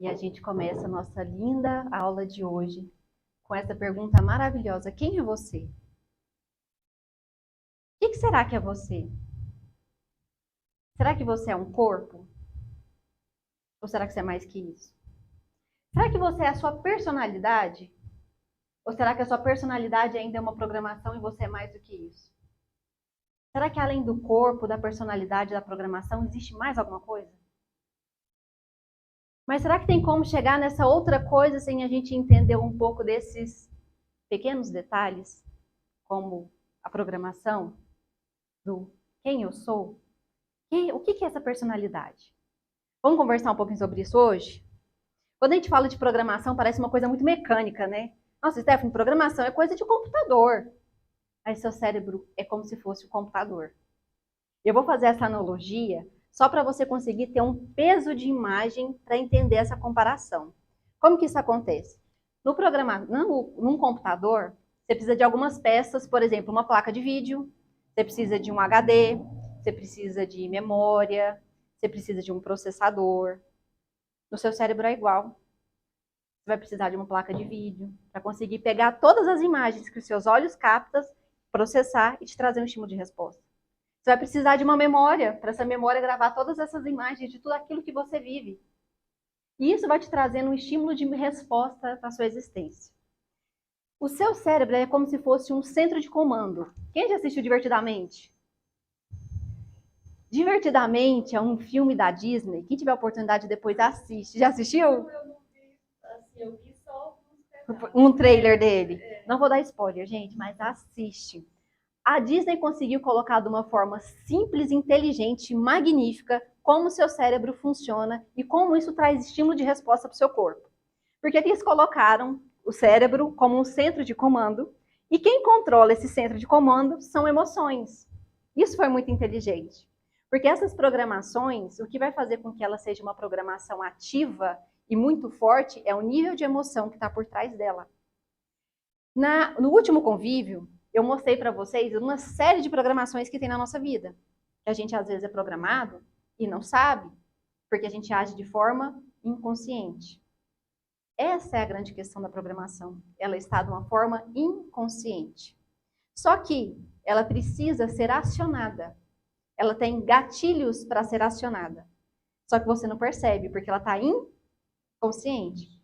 E a gente começa a nossa linda aula de hoje com essa pergunta maravilhosa: quem é você? O que será que é você? Será que você é um corpo? Ou será que você é mais que isso? Será que você é a sua personalidade? Ou será que a sua personalidade ainda é uma programação e você é mais do que isso? Será que além do corpo, da personalidade, da programação, existe mais alguma coisa? Mas será que tem como chegar nessa outra coisa sem a gente entender um pouco desses pequenos detalhes, como a programação do quem eu sou? O que é essa personalidade? Vamos conversar um pouquinho sobre isso hoje? Quando a gente fala de programação, parece uma coisa muito mecânica, né? Nossa, Stephanie, programação é coisa de computador. Aí seu cérebro é como se fosse o computador. Eu vou fazer essa analogia só para você conseguir ter um peso de imagem para entender essa comparação. Como que isso acontece? Num computador, você precisa de algumas peças, por exemplo, uma placa de vídeo, você precisa de um HD, você precisa de memória, você precisa de um processador. No seu cérebro é igual. Você vai precisar de uma placa de vídeo para conseguir pegar todas as imagens que os seus olhos captam, processar e te trazer um estímulo de resposta. Você vai precisar de uma memória, para essa memória gravar todas essas imagens de tudo aquilo que você vive. E isso vai te trazendo um estímulo de resposta para a sua existência. O seu cérebro é como se fosse um centro de comando. Quem já assistiu Divertidamente? Divertidamente é um filme da Disney. Quem tiver a oportunidade depois assiste. Já assistiu? Eu vi só Um trailer dele. Não vou dar spoiler, gente, mas assiste. A Disney conseguiu colocar de uma forma simples, inteligente, magnífica, como o seu cérebro funciona e como isso traz estímulo de resposta para o seu corpo. Porque eles colocaram o cérebro como um centro de comando e quem controla esse centro de comando são emoções. Isso foi muito inteligente. Porque essas programações, o que vai fazer com que ela seja uma programação ativa e muito forte é o nível de emoção que está por trás dela. No último convívio, eu mostrei para vocês uma série de programações que tem na nossa vida. Que a gente às vezes é programado e não sabe, porque a gente age de forma inconsciente. Essa é a grande questão da programação. Ela está de uma forma inconsciente. Só que ela precisa ser acionada. Ela tem gatilhos para ser acionada. Só que você não percebe, porque ela está inconsciente.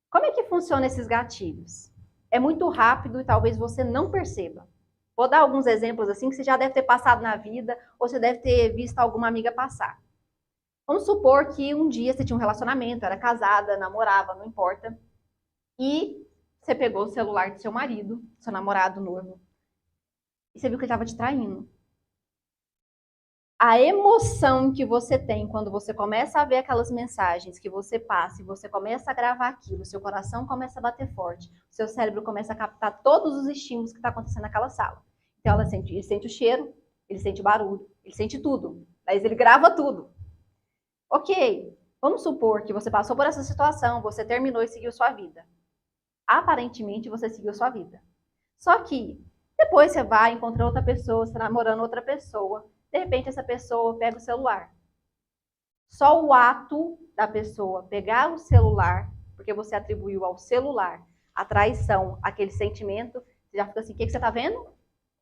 Como é que funcionam esses gatilhos? É muito rápido e talvez você não perceba. Vou dar alguns exemplos assim que você já deve ter passado na vida ou você deve ter visto alguma amiga passar. Vamos supor que um dia você tinha um relacionamento, era casada, namorava, não importa, e você pegou o celular do seu marido, seu namorado noivo, e você viu que ele estava te traindo. A emoção que você tem quando você começa a ver aquelas mensagens que você passa e você começa a gravar aquilo, seu coração começa a bater forte, seu cérebro começa a captar todos os estímulos que está acontecendo naquela sala. Então ele sente o cheiro, ele sente o barulho, ele sente tudo, mas ele grava tudo. Ok, vamos supor que você passou por essa situação, você terminou e seguiu sua vida. Aparentemente você seguiu sua vida. Só que depois você vai, encontra outra pessoa, você está namorando outra pessoa, de repente essa pessoa pega o celular. Só o ato da pessoa pegar o celular, porque você atribuiu ao celular a traição, aquele sentimento, você já fica assim, o que você está vendo?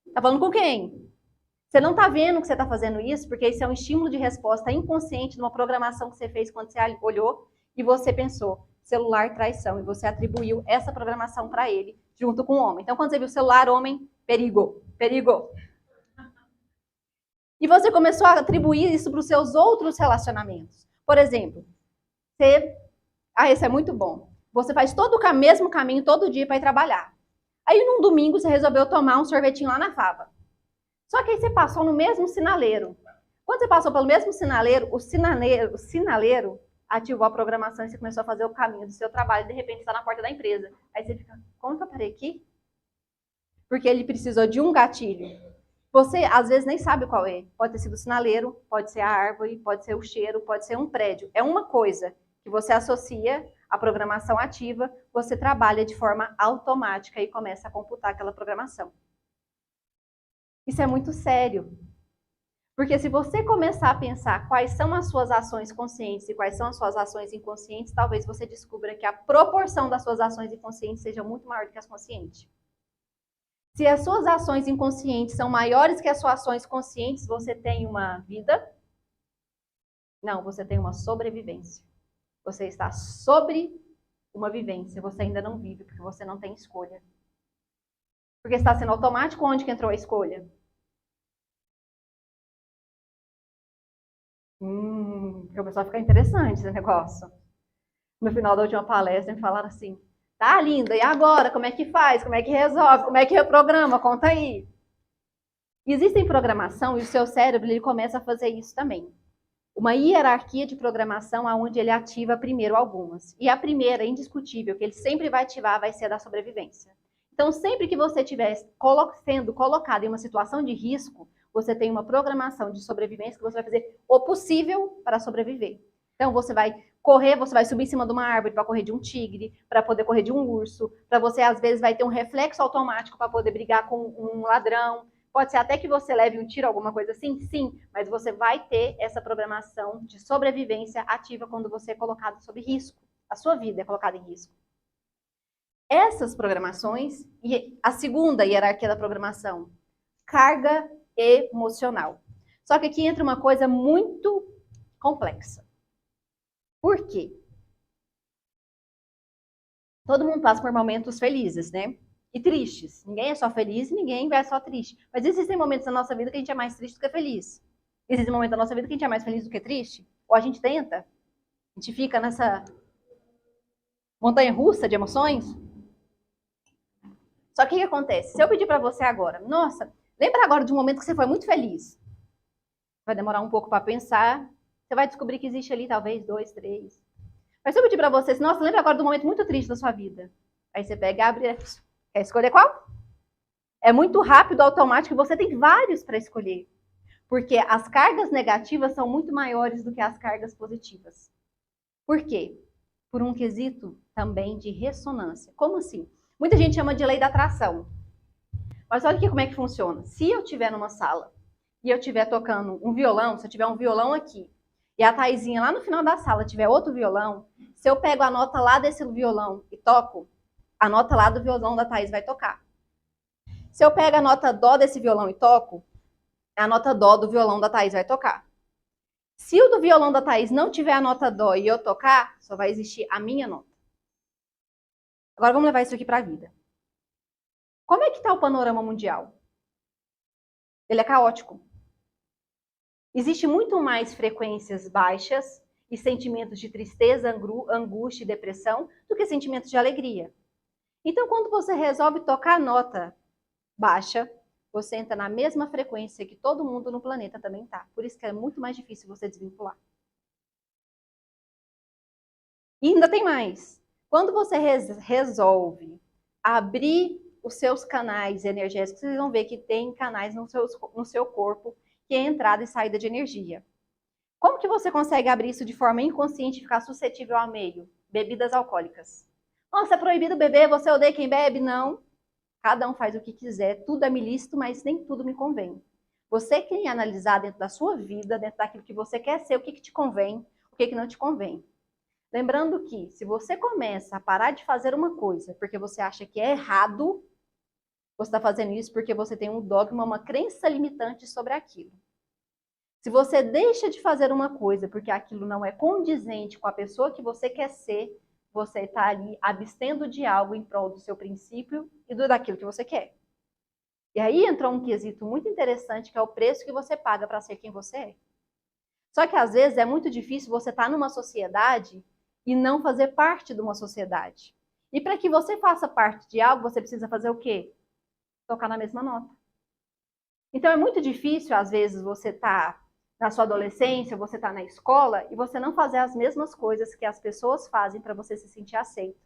Está falando com quem? Você não está vendo que você está fazendo isso, porque isso é um estímulo de resposta inconsciente de uma programação que você fez quando você olhou e você pensou, celular, traição, e você atribuiu essa programação para ele, junto com o homem. Então, quando você viu o celular, homem, perigo, perigo. E você começou a atribuir isso para os seus outros relacionamentos. Por exemplo, esse é muito bom. Você faz todo o mesmo caminho todo dia para ir trabalhar. Aí, num domingo, você resolveu tomar um sorvetinho lá na Fava. Só que aí você passou no mesmo sinaleiro. Quando você passou pelo mesmo sinaleiro, o sinaleiro ativou a programação e você começou a fazer o caminho do seu trabalho e de repente está na porta da empresa. Aí você fica, como que eu parei aqui? Porque ele precisou de um gatilho. Você, às vezes, nem sabe qual é. Pode ter sido o sinaleiro, pode ser a árvore, pode ser o cheiro, pode ser um prédio. É uma coisa que você associa à programação ativa, você trabalha de forma automática e começa a computar aquela programação. Isso é muito sério. Porque se você começar a pensar quais são as suas ações conscientes e quais são as suas ações inconscientes, talvez você descubra que a proporção das suas ações inconscientes seja muito maior do que as conscientes. Se as suas ações inconscientes são maiores que as suas ações conscientes, você tem uma vida? Não, você tem uma sobrevivência. Você está sobre uma vivência, você ainda não vive, porque você não tem escolha. Porque está sendo automático, onde que entrou a escolha? Começou a ficar interessante esse negócio. No final da última palestra, me falaram assim, tá, linda, e agora? Como é que faz? Como é que resolve? Como é que reprograma? Conta aí. Existem programação e o seu cérebro ele começa a fazer isso também. Uma hierarquia de programação onde ele ativa primeiro algumas. E a primeira, indiscutível, que ele sempre vai ativar, vai ser a da sobrevivência. Então, sempre que você estiver sendo colocado em uma situação de risco, você tem uma programação de sobrevivência que você vai fazer o possível para sobreviver. Então, você vai correr, você vai subir em cima de uma árvore para correr de um tigre, para poder correr de um urso, para você, às vezes, vai ter um reflexo automático para poder brigar com um ladrão. Pode ser até que você leve um tiro, alguma coisa assim, sim, mas você vai ter essa programação de sobrevivência ativa quando você é colocado sob risco. A sua vida é colocada em risco. Essas programações, e a segunda hierarquia da programação, carga emocional. Só que aqui entra uma coisa muito complexa. Por quê? Todo mundo passa por momentos felizes, né? E tristes. Ninguém é só feliz e ninguém é só triste. Mas existem momentos na nossa vida que a gente é mais triste do que feliz. Existem momentos na nossa vida que a gente é mais feliz do que triste. Ou a gente tenta. A gente fica nessa montanha russa de emoções. Só que o que acontece? Se eu pedir para você agora, nossa, lembra agora de um momento que você foi muito feliz. Vai demorar um pouco para pensar. Você vai descobrir que existe ali talvez 2, 3. Mas se eu pedir para você, nossa, lembra agora de um momento muito triste da sua vida. Aí você pega, abre, quer escolher qual? É muito rápido, automático, e você tem vários para escolher. Porque as cargas negativas são muito maiores do que as cargas positivas. Por quê? Por um quesito também de ressonância. Como assim? Muita gente chama de lei da atração. Mas olha aqui como é que funciona. Se eu estiver numa sala e eu estiver tocando um violão, se eu tiver um violão aqui, e a Thaisinha lá no final da sala tiver outro violão, se eu pego a nota lá desse violão e toco, a nota lá do violão da Thais vai tocar. Se eu pego a nota dó desse violão e toco, a nota dó do violão da Thais vai tocar. Se o do violão da Thais não tiver a nota dó e eu tocar, só vai existir a minha nota. Agora vamos levar isso aqui para a vida. Como é que está o panorama mundial? Ele é caótico. Existe muito mais frequências baixas e sentimentos de tristeza, angústia e depressão do que sentimentos de alegria. Então, quando você resolve tocar a nota baixa, você entra na mesma frequência que todo mundo no planeta também está. Por isso que é muito mais difícil você desvincular. E ainda tem mais. Quando você resolve abrir os seus canais energéticos, vocês vão ver que tem canais no seu corpo que é entrada e saída de energia. Como que você consegue abrir isso de forma inconsciente e ficar suscetível ao meio? Bebidas alcoólicas. Nossa, é proibido beber, você odeia quem bebe? Não. Cada um faz o que quiser, tudo é me lícito, mas nem tudo me convém. Você tem que analisar dentro da sua vida, dentro daquilo que você quer ser, o que te convém, o que não te convém. Lembrando que, se você começa a parar de fazer uma coisa porque você acha que é errado, você está fazendo isso porque você tem um dogma, uma crença limitante sobre aquilo. Se você deixa de fazer uma coisa porque aquilo não é condizente com a pessoa que você quer ser, você está ali abstendo de algo em prol do seu princípio e daquilo que você quer. E aí entra um quesito muito interessante, que é o preço que você paga para ser quem você é. Só que às vezes é muito difícil você estar numa sociedade e não fazer parte de uma sociedade. E para que você faça parte de algo, você precisa fazer o quê? Tocar na mesma nota. Então é muito difícil, às vezes, você tá na sua adolescência, você tá na escola e você não fazer as mesmas coisas que as pessoas fazem para você se sentir aceito.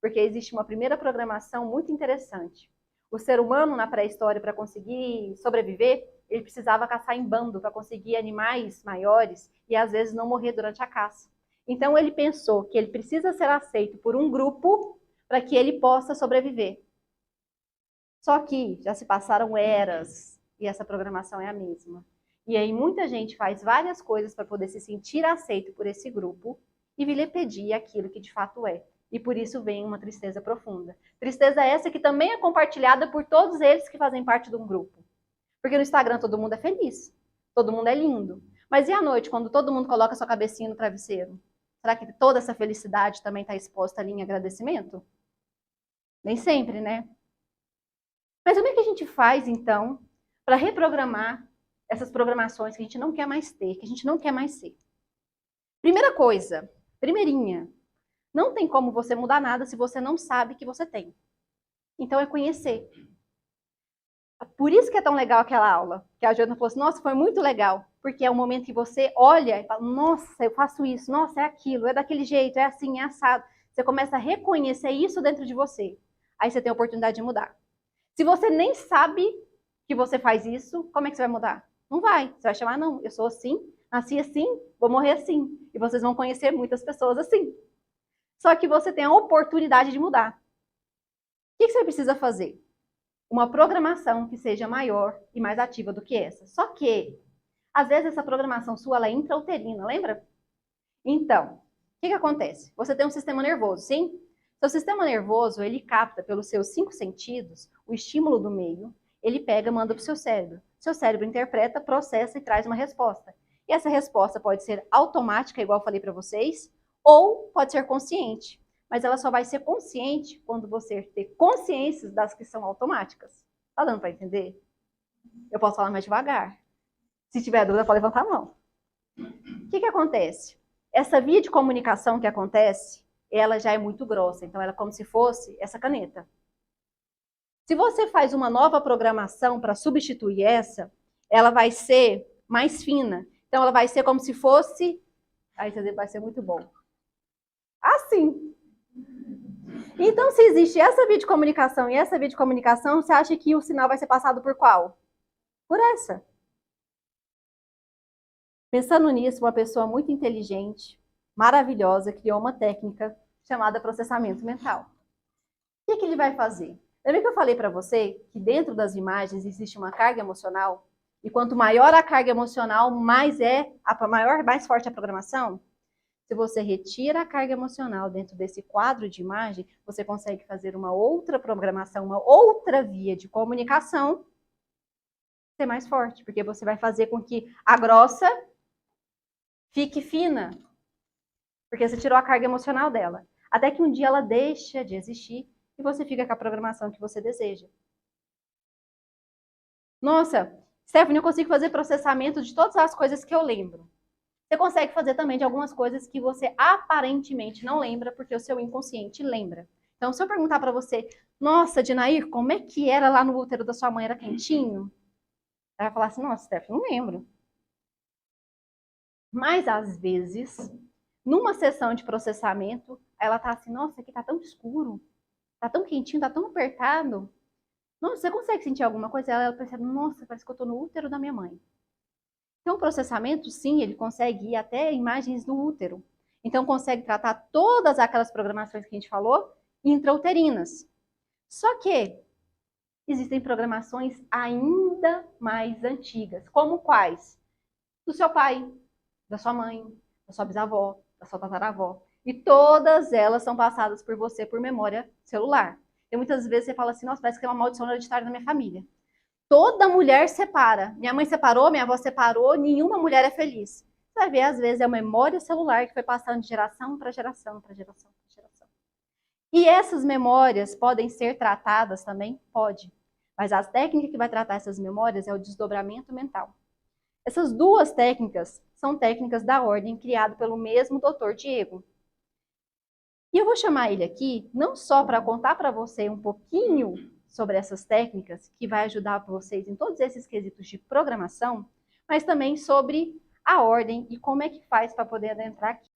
Porque existe uma primeira programação muito interessante. O ser humano, na pré-história, para conseguir sobreviver, ele precisava caçar em bando para conseguir animais maiores e, às vezes, não morrer durante a caça. Então, ele pensou que ele precisa ser aceito por um grupo para que ele possa sobreviver. Só que já se passaram eras e essa programação é a mesma. E aí muita gente faz várias coisas para poder se sentir aceito por esse grupo e vir pedir aquilo que de fato é. E por isso vem uma tristeza profunda. Tristeza essa que também é compartilhada por todos eles que fazem parte de um grupo. Porque no Instagram todo mundo é feliz, todo mundo é lindo. Mas e à noite, quando todo mundo coloca sua cabecinha no travesseiro? Será que toda essa felicidade também está exposta ali em agradecimento? Nem sempre, né? Mas como é que a gente faz, então, para reprogramar essas programações que a gente não quer mais ter, que a gente não quer mais ser? Primeira coisa, primeirinha, não tem como você mudar nada se você não sabe que você tem. Então é conhecer. Por isso que é tão legal aquela aula, que a Joana falou assim, nossa, foi muito legal, porque é o momento que você olha e fala, nossa, eu faço isso, nossa, é aquilo, é daquele jeito, é assim, é assado. Você começa a reconhecer isso dentro de você. Aí você tem a oportunidade de mudar. Se você nem sabe que você faz isso, como é que você vai mudar? Não vai. Você vai chamar, não, eu sou assim, nasci assim, vou morrer assim. E vocês vão conhecer muitas pessoas assim. Só que você tem a oportunidade de mudar. O que você precisa fazer? Uma programação que seja maior e mais ativa do que essa. Só que, às vezes, essa programação sua ela é intrauterina, lembra? Então, o que acontece? Você tem um sistema nervoso, sim? Seu sistema nervoso, ele capta pelos seus 5 sentidos o estímulo do meio, ele pega e manda para o seu cérebro. Seu cérebro interpreta, processa e traz uma resposta. E essa resposta pode ser automática, igual eu falei para vocês, ou pode ser consciente. Mas ela só vai ser consciente quando você ter consciência das que são automáticas. Tá dando para entender? Eu posso falar mais devagar. Se tiver dúvida, pode levantar a mão. O que acontece? Essa via de comunicação que acontece, ela já é muito grossa. Então, ela é como se fosse essa caneta. Se você faz uma nova programação para substituir essa, ela vai ser mais fina. Então, ela vai ser como se fosse... Aí vai ser muito bom. Assim. Então, se existe essa via de comunicação e essa via de comunicação, você acha que o sinal vai ser passado por qual? Por essa. Pensando nisso, uma pessoa muito inteligente, maravilhosa, criou uma técnica chamada processamento mental. O que ele vai fazer? Lembra que eu falei para você que dentro das imagens existe uma carga emocional? E quanto maior a carga emocional, mais forte a programação? Se você retira a carga emocional dentro desse quadro de imagem, você consegue fazer uma outra programação, uma outra via de comunicação ser mais forte, porque você vai fazer com que a grossa fique fina, porque você tirou a carga emocional dela. Até que um dia ela deixa de existir e você fica com a programação que você deseja. Nossa, Stephanie, eu consigo fazer processamento de todas as coisas que eu lembro. Você consegue fazer também de algumas coisas que você aparentemente não lembra, porque o seu inconsciente lembra. Então, se eu perguntar para você, nossa, Dinair, como é que era lá no útero da sua mãe? Era quentinho? Ela vai falar assim, nossa, Steph, não lembro. Mas, às vezes, numa sessão de processamento, ela tá assim, nossa, aqui tá tão escuro, tá tão quentinho, tá tão apertado. Nossa, você consegue sentir alguma coisa? Ela percebe, nossa, parece que eu tô no útero da minha mãe. Então, o processamento, sim, ele consegue ir até imagens do útero. Então, consegue tratar todas aquelas programações que a gente falou intrauterinas. Só que existem programações ainda mais antigas. Como quais? Do seu pai, da sua mãe, da sua bisavó, da sua tataravó. E todas elas são passadas por você por memória celular. E muitas vezes você fala assim, nossa, parece que é uma maldição hereditária na minha família. Toda mulher separa. Minha mãe separou, minha avó separou, nenhuma mulher é feliz. Você vai ver, às vezes, é uma memória celular que foi passando de geração para geração, para geração, para geração. E essas memórias podem ser tratadas também? Pode. Mas a técnica que vai tratar essas memórias é o desdobramento mental. Essas duas técnicas são técnicas da ordem criada pelo mesmo Dr. Diego. E eu vou chamar ele aqui, não só para contar para você um pouquinho sobre essas técnicas, que vai ajudar vocês em todos esses quesitos de programação, mas também sobre a ordem e como é que faz para poder adentrar aqui.